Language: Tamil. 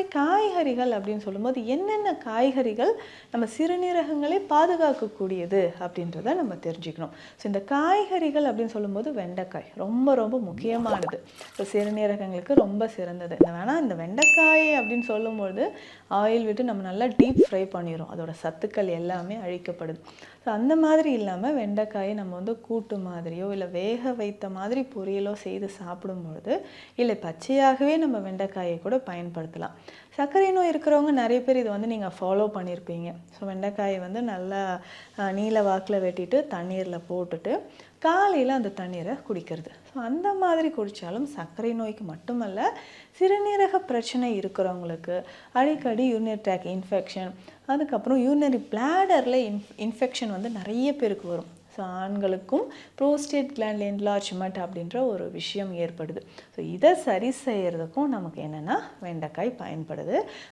மாதிரி காய்கறிகள் அப்படின்னு சொல்லும்போது என்னென்ன காய்கறிகள் நம்ம சிறுநீரகங்களை பாதுகாக்கக்கூடியது அப்படின்றத நம்ம தெரிஞ்சுக்கணும். ஸோ இந்த காய்கறிகள் அப்படின்னு சொல்லும்போது வெண்டைக்காய் ரொம்ப ரொம்ப முக்கியமானது. ஸோ சிறுநீரகங்களுக்கு ரொம்ப சிறந்தது. இந்த வெண்டைக்காய் அப்படின்னு சொல்லும்போது ஆயில் விட்டு நம்ம நல்லா டீப் ஃப்ரை பண்ணிடுறோம், அதோட சத்துக்கள் எல்லாமே அழிக்கப்படுது. ஸோ அந்த மாதிரி இல்லாமல் வெண்டைக்காயை நம்ம வந்து கூட்டு மாதிரியோ இல்லை வேக வைத்த மாதிரி பொரியலோ செய்து சாப்பிடும்பொழுது, இல்லை பச்சையாகவே நம்ம வெண்டைக்காயை கூட பயன்படுத்தலாம். சர்க்கரை நோய் இருக்கிறவங்க நிறைய பேர் இதை வந்து நீங்கள் ஃபாலோ பண்ணியிருப்பீங்க. ஸோ வெண்டைக்காயை வந்து நல்லா நீல வாக்கில் வெட்டிட்டு தண்ணீரில் போட்டுட்டு காலையில் அந்த தண்ணீரை குடிக்கிறது. ஸோ அந்த மாதிரி குடித்தாலும் சர்க்கரை நோய்க்கு மட்டுமல்ல, சிறுநீரக பிரச்சனை இருக்கிறவங்களுக்கு, அடிக்கடி யூரினரி ட்ராக் இன்ஃபெக்ஷன், அதுக்கப்புறம் யூரினரி பிளாடரில் இன்ஃபெக்ஷன் வந்து நிறைய பேருக்கு வரும். ஸோ ஆண்களுக்கும் ப்ரோஸ்டேட் கிளாண்ட் என்லார்ஜ்மெண்ட் அப்படின்ற ஒரு விஷயம் ஏற்படுது. ஸோ இதை சரி செய்கிறதுக்கும் நமக்கு என்னென்னா வெண்டைக்காய் பயன்படுது.